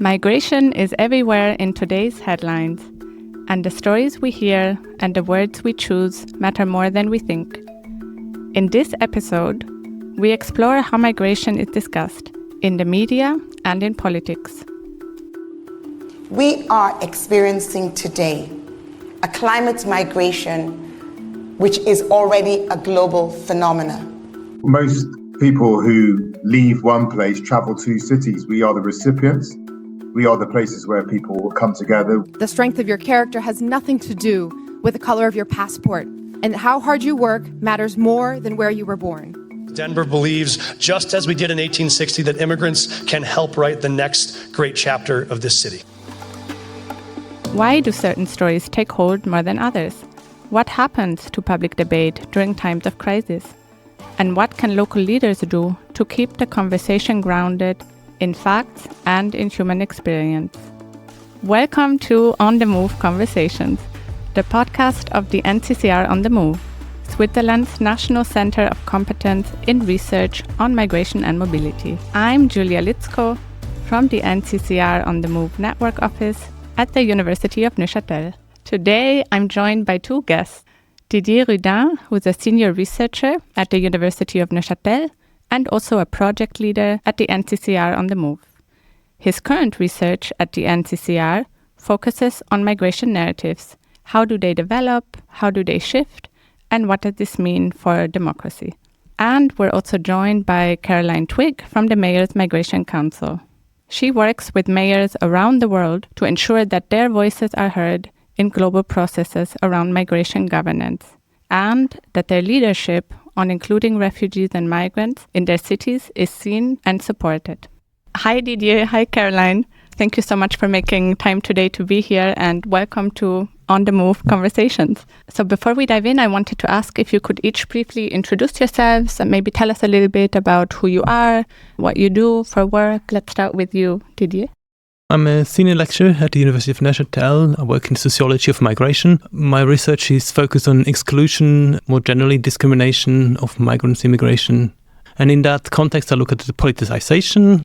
Migration is everywhere in today's headlines, and the stories we hear and the words we choose matter more than we think. In this episode, we explore how migration is discussed in the media and in politics. We are experiencing today a climate migration which is already a global phenomenon. Most people who leave one place travel to cities. We are the recipients. We are the places where people will come together. The strength of your character has nothing to do with the color of your passport, and how hard you work matters more than where you were born. Denver believes, just as we did in 1860, that immigrants can help write the next great chapter of this city. Why do certain stories take hold more than others? What happens to public debate during times of crisis? And what can local leaders do to keep the conversation grounded in facts and in human experience? Welcome to On the Move Conversations, the podcast of the NCCR On the Move, Switzerland's National Center of Competence in Research on Migration and Mobility. I'm Julia Litzko from the NCCR On the Move Network Office at the University of Neuchâtel. Today, I'm joined by two guests, Didier Ruedin, who's a senior researcher at the University of Neuchâtel and also a project leader at the NCCR On the Move. His current research at the NCCR focuses on migration narratives. How do they develop? How do they shift? And what does this mean for democracy? And we're also joined by Caroline Twigg from the Mayor's Migration Council. She works with mayors around the world to ensure that their voices are heard in global processes around migration governance, and that their leadership on including refugees and migrants in their cities is seen and supported. Hi Didier, hi Caroline. Thank you so much for making time today to be here, and welcome to On the Move Conversations. So before we dive in, I wanted to ask if you could each briefly introduce yourselves and maybe tell us a little bit about who you are, what you do for work. Let's start with you, Didier. I'm a senior lecturer at the University of Neuchâtel. I work in sociology of migration. My research is focused on exclusion, more generally discrimination of migrants, immigration. And in that context, I look at the politicization.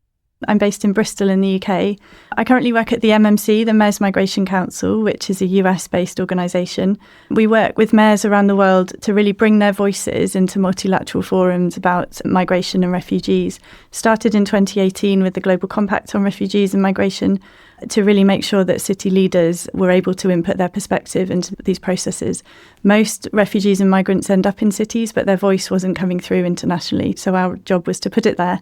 I'm based in Bristol in the UK. I currently work at the MMC, the Mayor's Migration Council, which is a US-based organisation. We work with mayors around the world to really bring their voices into multilateral forums about migration and refugees. Started in 2018 with the Global Compact on Refugees and Migration to really make sure that city leaders were able to input their perspective into these processes. Most refugees and migrants end up in cities, but their voice wasn't coming through internationally. So our job was to put it there.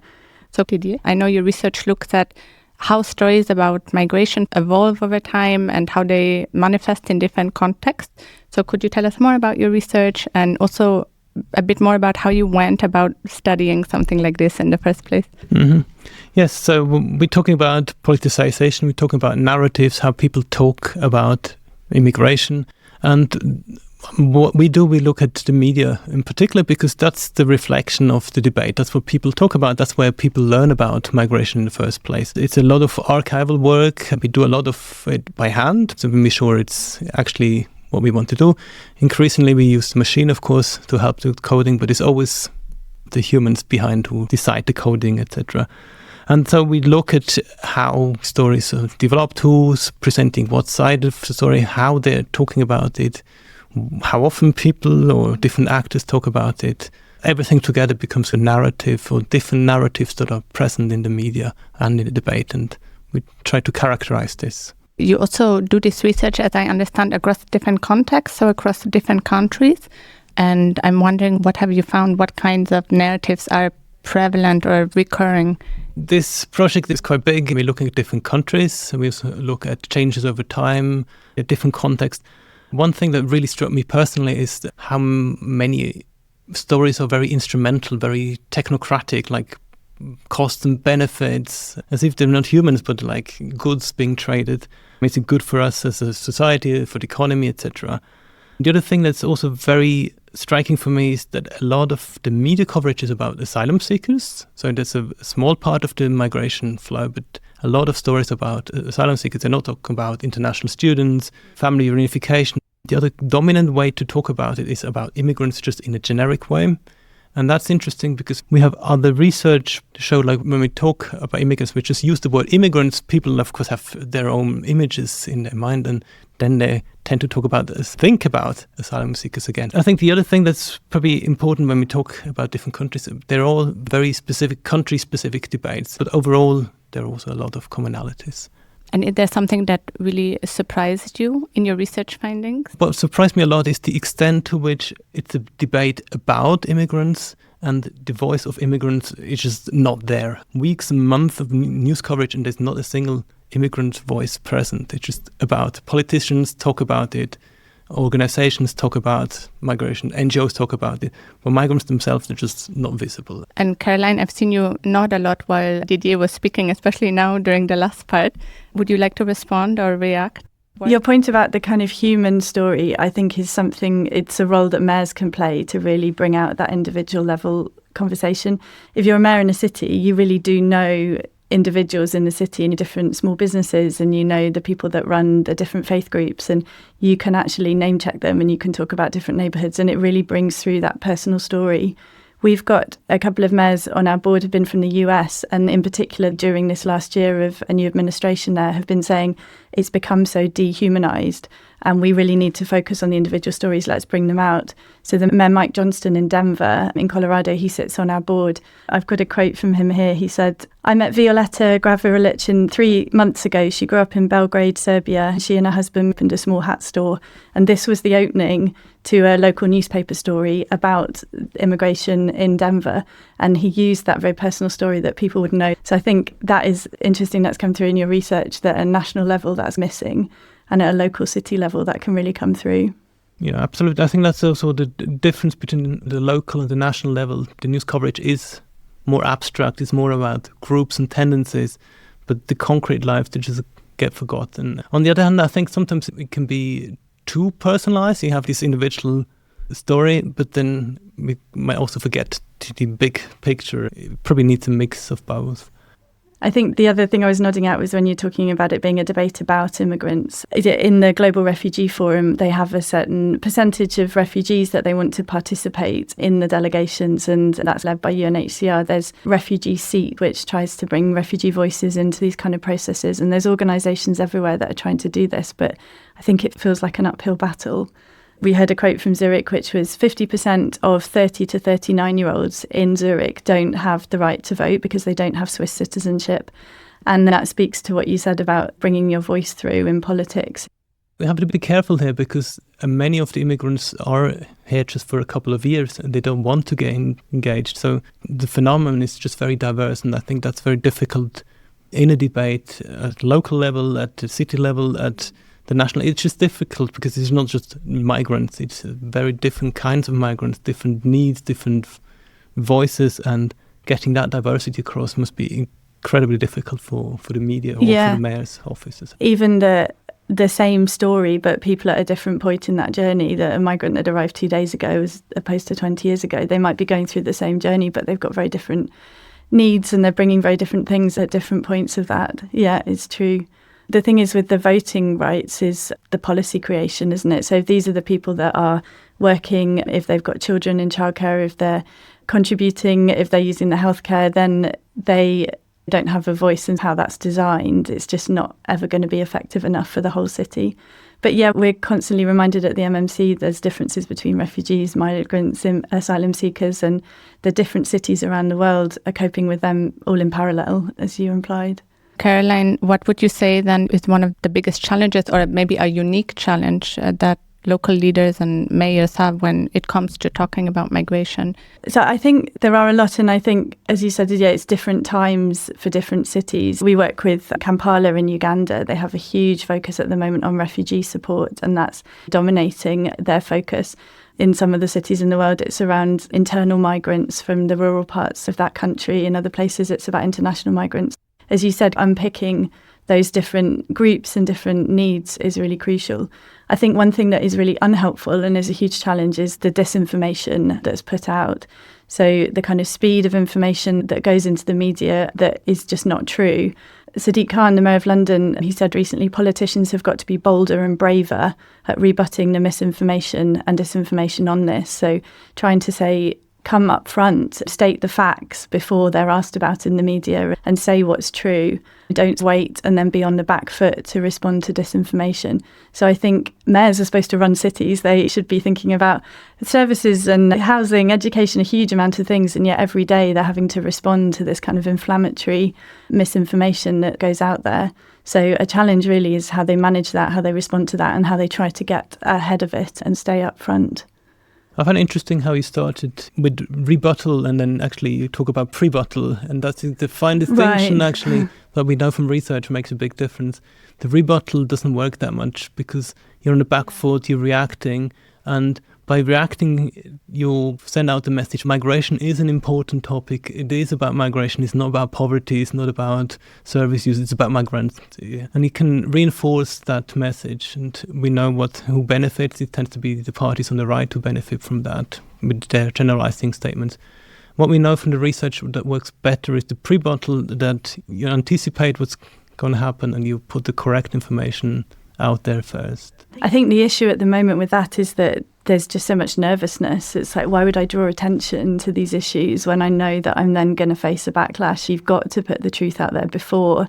So Didier, I know your research looks at how stories about migration evolve over time and how they manifest in different contexts. So could you tell us more about your research and also a bit more about how you went about studying something like this in the first place? Mm-hmm. Yes, so we're talking about politicization, we're talking about narratives, how people talk about immigration. And what we do, we look at the media in particular because that's the reflection of the debate. That's what people talk about. That's where people learn about migration in the first place. It's a lot of archival work. We do a lot of it by hand to be sure it's actually what we want to do. Increasingly, we use the machine, of course, to help with coding, but it's always the humans behind who decide the coding, etc. And so we look at how stories are developed, who's presenting what side of the story, how they're talking about it, how often people or different actors talk about it. Everything together becomes a narrative or different narratives that are present in the media and in the debate, and we try to characterize this. You also do this research, as I understand, across different contexts, so across different countries. And I'm wondering, what have you found? What kinds of narratives are prevalent or recurring? This project is quite big. We're looking at different countries. We also look at changes over time, at different contexts. One thing that really struck me personally is how many stories are very instrumental, very technocratic, like costs and benefits, as if they're not humans, but like goods being traded. Is it good for us as a society, for the economy, etc.? The other thing that's also very striking for me is that a lot of the media coverage is about asylum seekers. So that's a small part of the migration flow, but a lot of stories about asylum seekers. They're not talking about international students, family reunification. The other dominant way to talk about it is about immigrants just in a generic way. And that's interesting because we have other research to show, like when we talk about immigrants, we just use the word immigrants, people of course have their own images in their mind, and then they tend to think about asylum seekers again. I think the other thing that's probably important when we talk about different countries, they're all very specific, country-specific debates, but overall there are also a lot of commonalities. And is there something that really surprised you in your research findings? What surprised me a lot is the extent to which it's a debate about immigrants and the voice of immigrants is just not there. Weeks and months of news coverage and there's not a single immigrant voice present. It's just about politicians talk about it, organizations talk about migration, NGOs talk about it, but migrants themselves are just not visible. And Caroline, I've seen you nod a lot while Didier was speaking, especially now during the last part. Would you like to respond or react? Your point about the kind of human story, I think, is something, it's a role that mayors can play to really bring out that individual level conversation. If you're a mayor in a city, you really do know individuals in the city and different small businesses, and you know the people that run the different faith groups, and you can actually name check them and you can talk about different neighbourhoods, and it really brings through that personal story. We've got a couple of mayors on our board have been from the US, and in particular during this last year of a new administration there have been saying it's become so dehumanised and we really need to focus on the individual stories, let's bring them out. So the Mayor Mike Johnston in Denver, in Colorado, he sits on our board. I've got a quote from him here. He said, "I met Violeta Graverilicin 3 months ago. She grew up in Belgrade, Serbia. She and her husband opened a small hat store. And this was the opening to a local newspaper story about immigration in Denver." And he used that very personal story that people would know. So I think that is interesting. That's come through in your research, that at a national level that's missing, and at a local city level that can really come through. Yeah, absolutely. I think that's also the difference between the local and the national level. The news coverage is more abstract, it's more about groups and tendencies, but the concrete lives, they just get forgotten. On the other hand, I think sometimes it can be too personalized. You have this individual story, but then we might also forget the big picture. It probably needs a mix of both. I think the other thing I was nodding at was when you're talking about it being a debate about immigrants. In the Global Refugee Forum, they have a certain percentage of refugees that they want to participate in the delegations, and that's led by UNHCR. There's Refugee Seat, which tries to bring refugee voices into these kind of processes, and there's organisations everywhere that are trying to do this, but I think it feels like an uphill battle. We heard a quote from Zurich, which was 50% of 30 to 39-year-olds in Zurich don't have the right to vote because they don't have Swiss citizenship. And that speaks to what you said about bringing your voice through in politics. We have to be careful here because many of the immigrants are here just for a couple of years and they don't want to get engaged. So the phenomenon is just very diverse, and I think that's very difficult in a debate at local level, at the city level, at the national. It's just difficult because it's not just migrants, it's very different kinds of migrants, different needs, different voices, and getting that diversity across must be incredibly difficult for the media or for the mayor's offices. Even the same story, but people at a different point in that journey, that a migrant that arrived 2 days ago as opposed to 20 years ago, they might be going through the same journey, but they've got very different needs and they're bringing very different things at different points of that. Yeah, it's true. The thing is with the voting rights is the policy creation, isn't it? So if these are the people that are working, if they've got children in childcare, if they're contributing, if they're using the healthcare, then they don't have a voice in how that's designed. It's just not ever going to be effective enough for the whole city. But yeah, we're constantly reminded at the MMC there's differences between refugees, migrants, asylum seekers, and the different cities around the world are coping with them all in parallel, as you implied. Caroline, what would you say then is one of the biggest challenges, or maybe a unique challenge that local leaders and mayors have when it comes to talking about migration? So I think there are a lot, and I think, as you said, yeah, it's different times for different cities. We work with Kampala in Uganda. They have a huge focus at the moment on refugee support, and that's dominating their focus. In some of the cities in the world, it's around internal migrants from the rural parts of that country. In other places, it's about international migrants. As you said, unpicking those different groups and different needs is really crucial. I think one thing that is really unhelpful and is a huge challenge is the disinformation that's put out. So the kind of speed of information that goes into the media that is just not true. Sadiq Khan, the Mayor of London, he said recently, politicians have got to be bolder and braver at rebutting the misinformation and disinformation on this. So trying to say come up front, state the facts before they're asked about in the media and say what's true. Don't wait and then be on the back foot to respond to disinformation. So I think mayors are supposed to run cities. They should be thinking about services and housing, education, a huge amount of things. And yet every day they're having to respond to this kind of inflammatory misinformation that goes out there. So a challenge really is how they manage that, how they respond to that, and how they try to get ahead of it and stay up front. I find it interesting how you started with rebuttal and then actually you talk about pre-buttal, and that's the fine distinction actually that we know from research makes a big difference. The rebuttal doesn't work that much because you're on the back foot, you're reacting, and by reacting you send out the message migration is an important topic. It is about migration, it's not about poverty, it's not about service use, it's about migrants. And you can reinforce that message, and we know who benefits. It tends to be the parties on the right who benefit from that with their generalizing statements. What we know from the research that works better is the pre-buttal, that you anticipate what's going to happen and you put the correct information out there first. I think the issue at the moment with that is that there's just so much nervousness. It's like, why would I draw attention to these issues when I know that I'm then going to face a backlash? You've got to put the truth out there before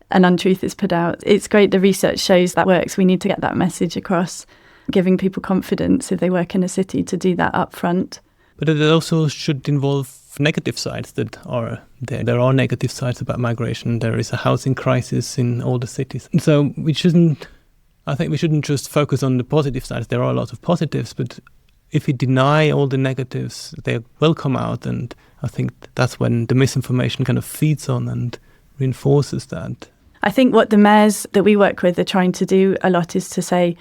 an untruth is put out. It's great the research shows that works. We need to get that message across, giving people confidence if they work in a city to do that up front. But it also should involve negative sides that are there. There are negative sides about migration. There is a housing crisis in all the cities. And so I think we shouldn't just focus on the positive sides. There are a lot of positives, but if we deny all the negatives, they will come out. And I think that's when the misinformation kind of feeds on and reinforces that. I think what the mayors that we work with are trying to do a lot is to say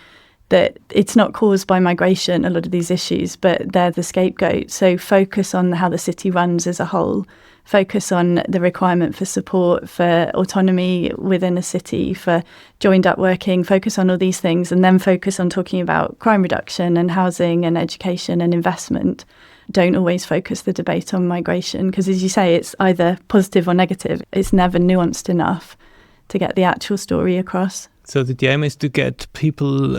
that it's not caused by migration, a lot of these issues, but they're the scapegoat. So focus on how the city runs as a whole. Focus on the requirement for support, for autonomy within a city, for joined up working. Focus on all these things, and then focus on talking about crime reduction and housing and education and investment. Don't always focus the debate on migration, because as you say, it's either positive or negative. It's never nuanced enough to get the actual story across. So the aim is to get people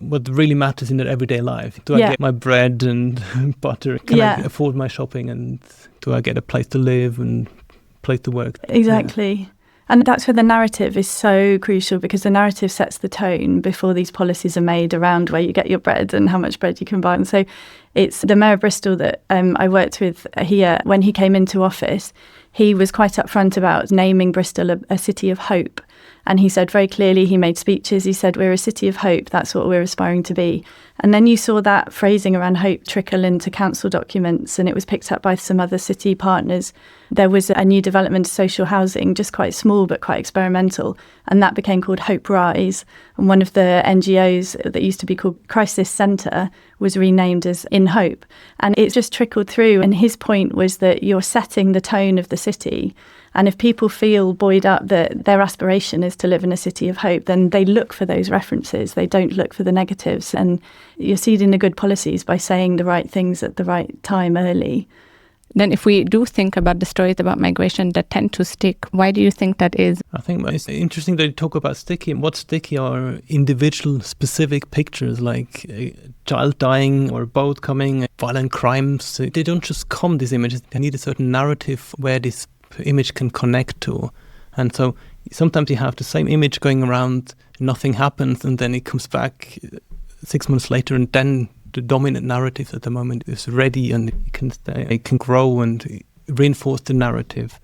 what really matters in their everyday life. Do I get my bread and butter? Can I afford my shopping? And do I get a place to live and place to work? Exactly. Yeah. And that's where the narrative is so crucial, because the narrative sets the tone before these policies are made around where you get your bread and how much bread you can buy. And so it's the Mayor of Bristol that I worked with here. When he came into office, he was quite upfront about naming Bristol a city of hope. And he said very clearly, he made speeches, he said, we're a city of hope, that's what we're aspiring to be. And then you saw that phrasing around hope trickle into council documents, and it was picked up by some other city partners. There was a new development of social housing, just quite small but quite experimental, and that became called Hope Rise. And one of the NGOs that used to be called Crisis Centre was renamed as In Hope. And it just trickled through, and his point was that you're setting the tone of the city. And if people feel buoyed up that their aspiration is to live in a city of hope, then they look for those references. They don't look for the negatives. And you're seeding the good policies by saying the right things at the right time early. Then if we do think about the stories about migration that tend to stick, why do you think that is? I think it's interesting that you talk about sticky. What's sticky are individual specific pictures, like a child dying or a boat coming, violent crimes. They don't just come, these images. They need a certain narrative where this image can connect to. And so sometimes you have the same image going around, nothing happens, and then it comes back 6 months later, and then the dominant narrative at the moment is ready, and it can grow and reinforce the narrative.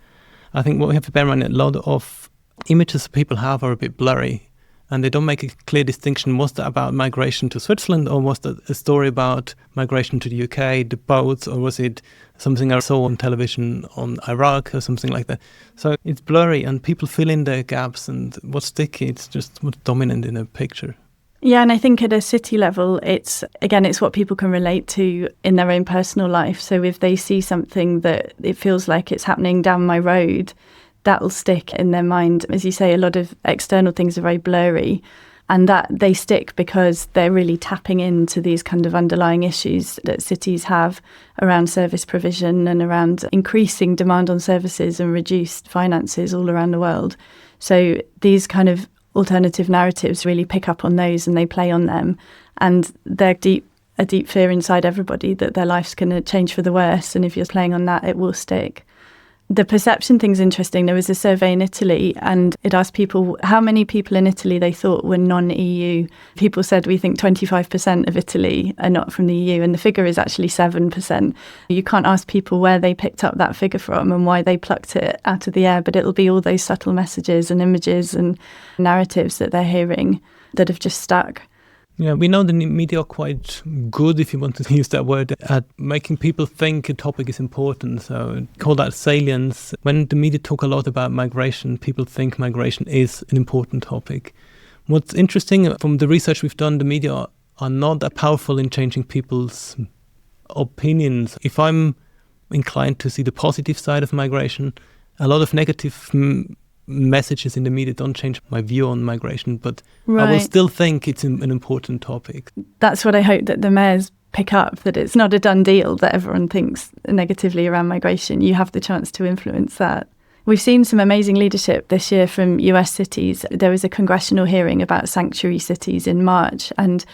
I think what we have to bear in mind, a lot of images people have are a bit blurry, and they don't make a clear distinction. Was that about migration to Switzerland, or was that a story about migration to the UK, the boats, or was it something I saw on television on Iraq or something like that? So it's blurry, and people fill in the gaps, and what's sticky, it's just what's dominant in a picture. Yeah, and I think at a city level, it's what people can relate to in their own personal life. So if they see something that it feels like it's happening down my road, that'll stick in their mind. As you say, a lot of external things are very blurry, and that they stick because they're really tapping into these kind of underlying issues that cities have around service provision and around increasing demand on services and reduced finances all around the world. So these kind of alternative narratives really pick up on those, and they play on them, and they're deep a deep fear inside everybody that their life's going to change for the worse. And if you're playing on that, it will stick. The perception thing's interesting. There was a survey in Italy and it asked people how many people in Italy they thought were non-EU. People said we think 25% of Italy are not from the EU, and the figure is actually 7%. You can't ask people where they picked up that figure from and why they plucked it out of the air, but it'll be all those subtle messages and images and narratives that they're hearing that have just stuck. Yeah, we know the media are quite good, if you want to use that word, at making people think a topic is important. So call that salience. When the media talk a lot about migration, people think migration is an important topic. What's interesting from the research we've done, the media are not that powerful in changing people's opinions. If I'm inclined to see the positive side of migration, a lot of negative messages in the media don't change my view on migration, but I will still think it's an important topic. That's what I hope that the mayors pick up, that it's not a done deal that everyone thinks negatively around migration. You have the chance to influence that. We've seen some amazing leadership this year from US cities. There was a congressional hearing about sanctuary cities in March, and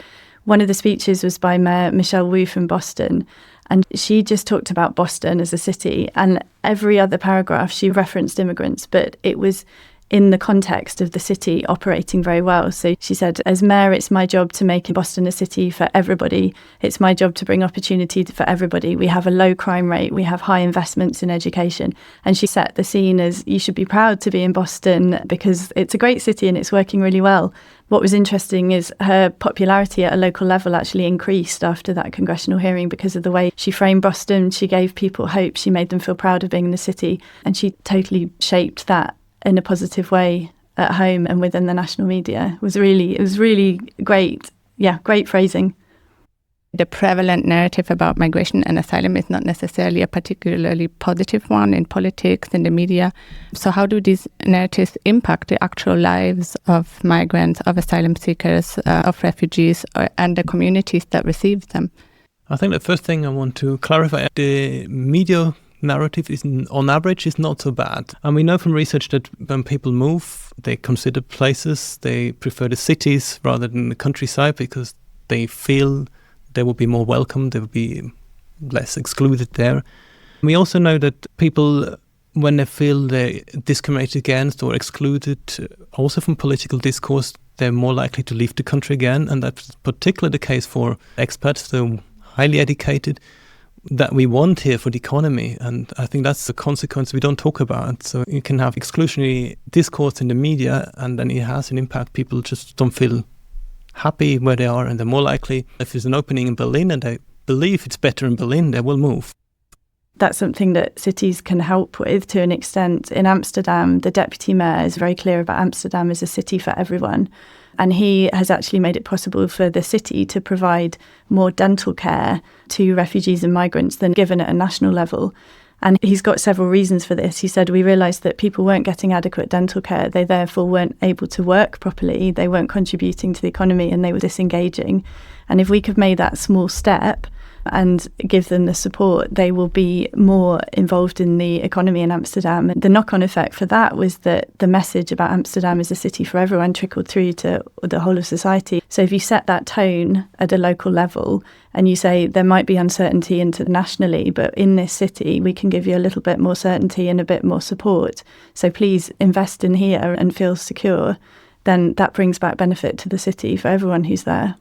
one of the speeches was by Mayor Michelle Wu from Boston. And she just talked about Boston as a city, and every other paragraph she referenced immigrants, but it was in the context of the city operating very well. So she said, as mayor, it's my job to make Boston a city for everybody. It's my job to bring opportunity for everybody. We have a low crime rate. We have high investments in education. And she set the scene as you should be proud to be in Boston because it's a great city and it's working really well. What was interesting is her popularity at a local level actually increased after that congressional hearing because of the way she framed Boston. She gave people hope. She made them feel proud of being in the city. And she totally shaped that in a positive way at home and within the national media. It was really great. Yeah, great phrasing. The prevalent narrative about migration and asylum is not necessarily a particularly positive one in politics, in the media. So how do these narratives impact the actual lives of migrants, of asylum seekers, of refugees, and the communities that receive them? I think the first thing I want to clarify, the media narrative is, on average, is not so bad. And we know from research that when people move, they consider places, they prefer the cities rather than the countryside because they feel they will be more welcome, they will be less excluded there. We also know that people, when they feel they're discriminated against or excluded, also from political discourse, they're more likely to leave the country again. And that's particularly the case for expats, so highly educated, that we want here for the economy. And I think that's the consequence we don't talk about. So you can have exclusionary discourse in the media and then it has an impact. People just don't feel happy where they are and they're more likely, if there's an opening in Berlin and they believe it's better in Berlin, they will move. That's something that cities can help with to an extent. In Amsterdam, the deputy mayor is very clear about Amsterdam as a city for everyone. And he has actually made it possible for the city to provide more dental care to refugees and migrants than given at a national level. And he's got several reasons for this. He said, we realised that people weren't getting adequate dental care. They therefore weren't able to work properly. They weren't contributing to the economy and they were disengaging. And if we could make that small step and give them the support, they will be more involved in the economy in Amsterdam. And the knock-on effect for that was that the message about Amsterdam as a city for everyone trickled through to the whole of society. So if you set that tone at a local level and you say there might be uncertainty internationally, but in this city we can give you a little bit more certainty and a bit more support. So please invest in here and feel secure, then that brings back benefit to the city for everyone who's there.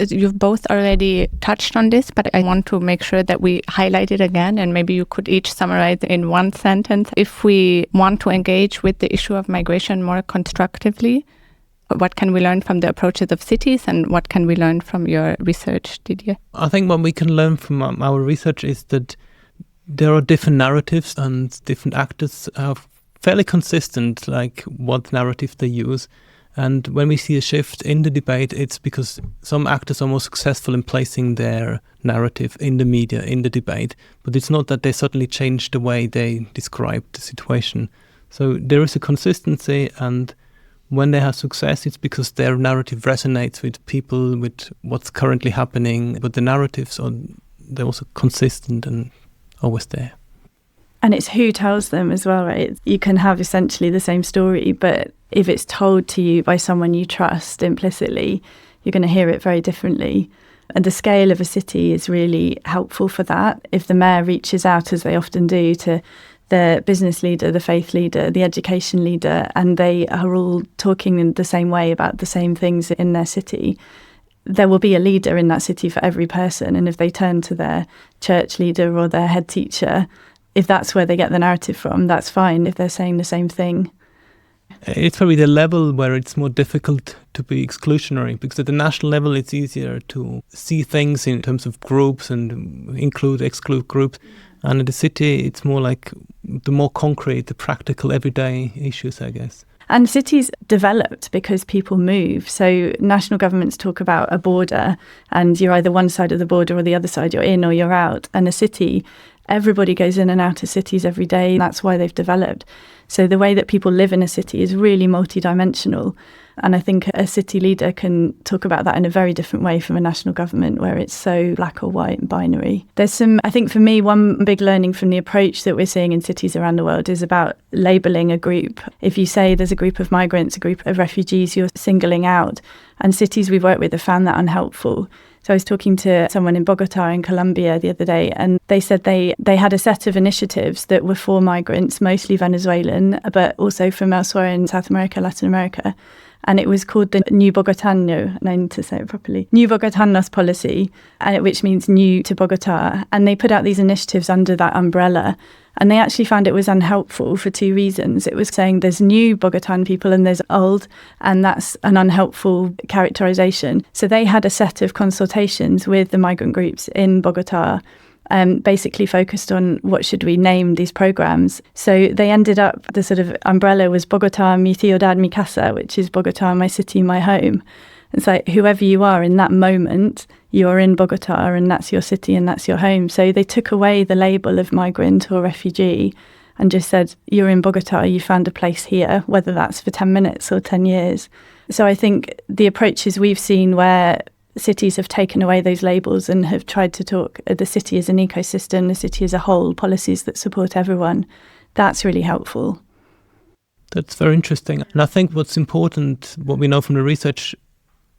You've both already touched on this, but I want to make sure that we highlight it again, and maybe you could each summarize in one sentence. If we want to engage with the issue of migration more constructively, what can we learn from the approaches of cities and what can we learn from your research, Didier? I think what we can learn from our research is that there are different narratives and different actors are fairly consistent, like what narrative they use. And when we see a shift in the debate, it's because some actors are more successful in placing their narrative in the media, in the debate. But it's not that they suddenly change the way they describe the situation. So there is a consistency, and when they have success, it's because their narrative resonates with people, with what's currently happening. But the narratives they're also consistent and always there. And it's who tells them as well, right? You can have essentially the same story, but if it's told to you by someone you trust implicitly, you're going to hear it very differently. And the scale of a city is really helpful for that. If the mayor reaches out, as they often do, to the business leader, the faith leader, the education leader, and they are all talking in the same way about the same things in their city, there will be a leader in that city for every person. And if they turn to their church leader or their head teacher, if that's where they get the narrative from, that's fine if they're saying the same thing. It's probably the level where it's more difficult to be exclusionary, because at the national level it's easier to see things in terms of groups and include, exclude groups. And in the city it's more like the more concrete, the practical everyday issues, I guess. And cities developed because people move. So national governments talk about a border and you're either one side of the border or the other side, you're in or you're out. And a city, everybody goes in and out of cities every day. And that's why they've developed. So the way that people live in a city is really multidimensional. And I think a city leader can talk about that in a very different way from a national government where it's so black or white and binary. There's some, I think for me, one big learning from the approach that we're seeing in cities around the world is about labelling a group. If you say there's a group of migrants, a group of refugees, you're singling out. And cities we've worked with have found that unhelpful. So I was talking to someone in Bogotá in Colombia the other day, and they said they had a set of initiatives that were for migrants, mostly Venezuelan, but also from elsewhere in South America, Latin America. And it was called the New Bogotano, and I need to say it properly, New Bogotanos policy, which means new to Bogotá. And they put out these initiatives under that umbrella. And they actually found it was unhelpful for two reasons. It was saying there's new Bogotan people and there's old, and that's an unhelpful characterisation. So they had a set of consultations with the migrant groups in Bogotá, basically focused on what should we name these programmes. So they ended up, the sort of umbrella was Bogotá, mi ciudad, mi casa, which is Bogotá, my city, my home. It's like whoever you are in that moment, you're in Bogotá and that's your city and that's your home. So they took away the label of migrant or refugee and just said, you're in Bogotá, you found a place here, whether that's for 10 minutes or 10 years. So I think the approaches we've seen where cities have taken away those labels and have tried to talk the city as an ecosystem, the city as a whole, policies that support everyone, that's really helpful. That's very interesting. And I think what's important, what we know from the research,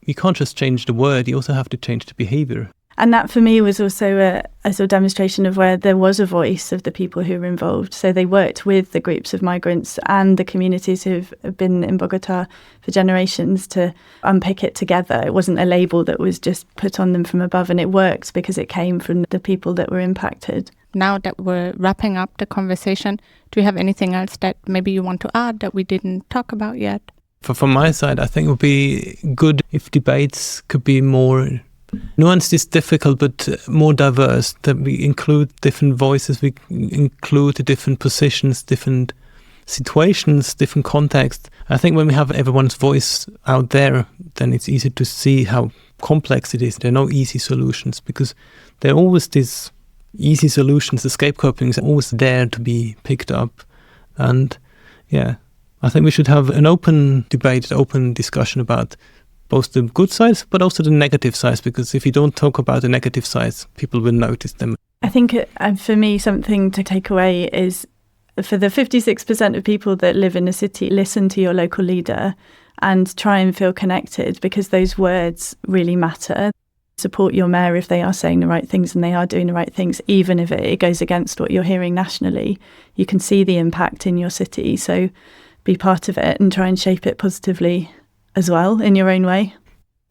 you can't just change the word, you also have to change the behaviour. And that for me was also a sort of demonstration of where there was a voice of the people who were involved. So they worked with the groups of migrants and the communities who've been in Bogotá for generations to unpick it together. It wasn't a label that was just put on them from above, and it worked because it came from the people that were impacted. Now that we're wrapping up the conversation, do you have anything else that maybe you want to add that we didn't talk about yet? From my side, I think it would be good if debates could be more nuanced. Is difficult, but more diverse, that we include different voices, we include the different positions, different situations, different contexts. I think when we have everyone's voice out there, then it's easy to see how complex it is. There are no easy solutions, because there are always these easy solutions. The scapegoating is always there to be picked up. And yeah, I think we should have an open debate, open discussion about both the good sides, but also the negative sides, because if you don't talk about the negative sides, people will notice them. I think for me, something to take away is for the 56% of people that live in a city, listen to your local leader and try and feel connected, because those words really matter. Support your mayor if they are saying the right things and they are doing the right things, even if it goes against what you're hearing nationally. You can see the impact in your city. So be part of it and try and shape it positively as well in your own way.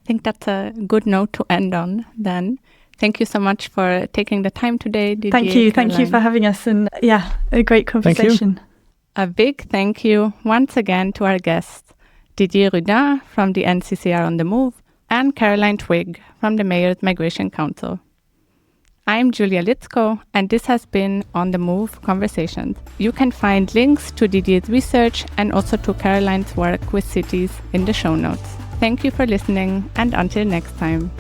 I think that's a good note to end on then. Thank you so much for taking the time today, Didier. Thank you for having us, and yeah, a great conversation. A big thank you once again to our guests, Didier Ruedin from the NCCR on the Move and Caroline Twigg from the Mayor's Migration Council. I'm Julia Litzko, and this has been On the Move Conversations. You can find links to Didier's research and also to Caroline's work with cities in the show notes. Thank you for listening, and until next time.